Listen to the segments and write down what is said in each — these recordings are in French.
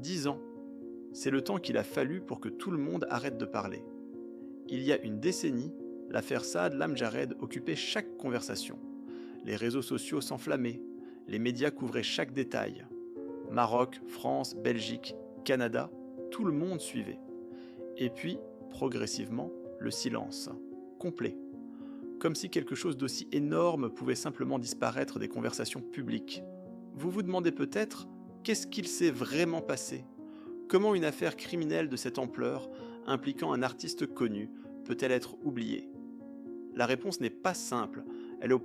10 ans, c'est le temps qu'il a fallu pour que tout le monde arrête de parler. Il y a une décennie, l'affaire Saad Lamjared occupait chaque conversation. Les réseaux sociaux s'enflammaient, les médias couvraient chaque détail. Maroc, France, Belgique, Canada, tout le monde suivait. Et puis, progressivement, le silence, complet. Comme si quelque chose d'aussi énorme pouvait simplement disparaître des conversations publiques. Vous vous demandez peut-être, qu'est-ce qu'il s'est vraiment passé? Comment une affaire criminelle de cette ampleur, impliquant un artiste connu, peut-elle être oubliée? La réponse n'est pas simple, elle est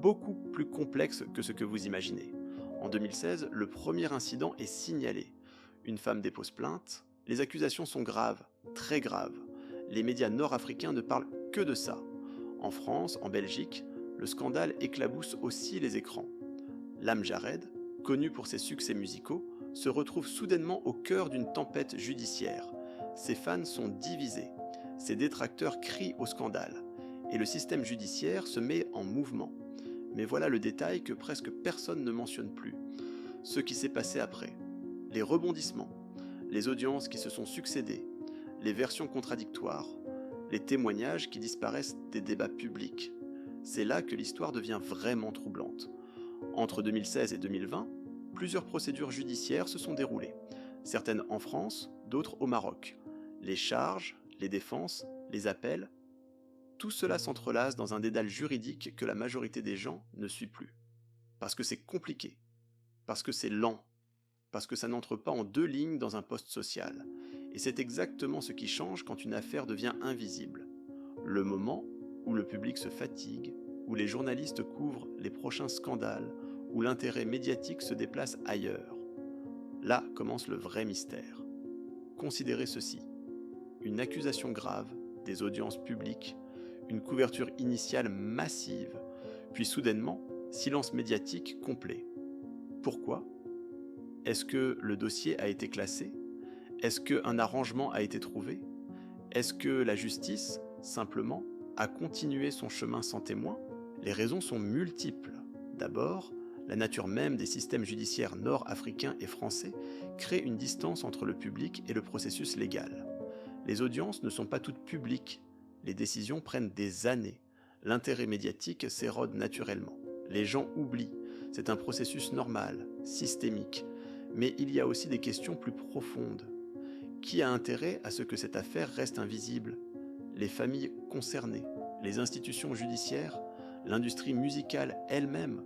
beaucoup plus complexe que ce que vous imaginez. En 2016, le premier incident est signalé. Une femme dépose plainte, les accusations sont graves, très graves. Les médias nord-africains ne parlent que de ça. En France, en Belgique, le scandale éclabousse aussi les écrans. Lamjared, connu pour ses succès musicaux, se retrouve soudainement au cœur d'une tempête judiciaire. Ses fans sont divisés, ses détracteurs crient au scandale, et le système judiciaire se met en mouvement. Mais voilà le détail que presque personne ne mentionne plus. Ce qui s'est passé après. Les rebondissements, les audiences qui se sont succédées, les versions contradictoires, les témoignages qui disparaissent des débats publics. C'est là que l'histoire devient vraiment troublante. Entre 2016 et 2020, plusieurs procédures judiciaires se sont déroulées, certaines en France, d'autres au Maroc. Les charges, les défenses, les appels, tout cela s'entrelace dans un dédale juridique que la majorité des gens ne suit plus. Parce que c'est compliqué, parce que c'est lent, parce que ça n'entre pas en deux lignes dans un poste social. Et c'est exactement ce qui change quand une affaire devient invisible. Le moment où le public se fatigue, où les journalistes couvrent les prochains scandales, où l'intérêt médiatique se déplace ailleurs. Là commence le vrai mystère. Considérez ceci. Une accusation grave, des audiences publiques, une couverture initiale massive, puis soudainement, silence médiatique complet. Pourquoi? Est-ce que le dossier a été classé? Est-ce qu'un arrangement a été trouvé? Est-ce que la justice, simplement, a continué son chemin sans témoin? Les raisons sont multiples. D'abord, la nature même des systèmes judiciaires nord-africains et français crée une distance entre le public et le processus légal. Les audiences ne sont pas toutes publiques, les décisions prennent des années, l'intérêt médiatique s'érode naturellement. Les gens oublient, c'est un processus normal, systémique, mais il y a aussi des questions plus profondes. Qui a intérêt à ce que cette affaire reste invisible? Les familles concernées, les institutions judiciaires, l'industrie musicale elle-même,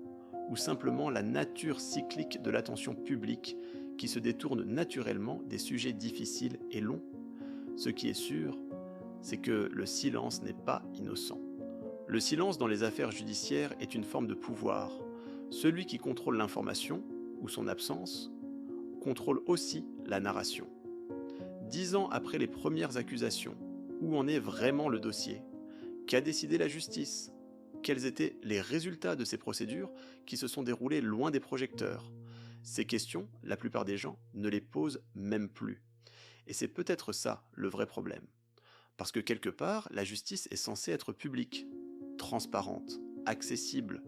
ou simplement la nature cyclique de l'attention publique qui se détourne naturellement des sujets difficiles et longs? Ce qui est sûr, c'est que le silence n'est pas innocent. Le silence dans les affaires judiciaires est une forme de pouvoir. Celui qui contrôle l'information, ou son absence, contrôle aussi la narration. 10 ans après les premières accusations, où en est vraiment le dossier? Qu'a décidé la justice? Quels étaient les résultats de ces procédures qui se sont déroulées loin des projecteurs? Ces questions, la plupart des gens ne les posent même plus. Et c'est peut-être ça le vrai problème. Parce que quelque part, la justice est censée être publique, transparente, accessible.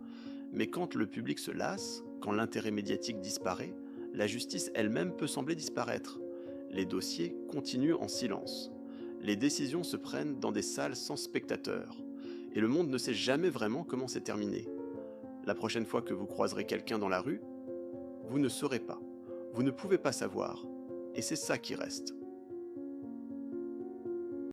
Mais quand le public se lasse, quand l'intérêt médiatique disparaît, la justice elle-même peut sembler disparaître. Les dossiers continuent en silence. Les décisions se prennent dans des salles sans spectateurs. Et le monde ne sait jamais vraiment comment c'est terminé. La prochaine fois que vous croiserez quelqu'un dans la rue, vous ne saurez pas. Vous ne pouvez pas savoir. Et c'est ça qui reste.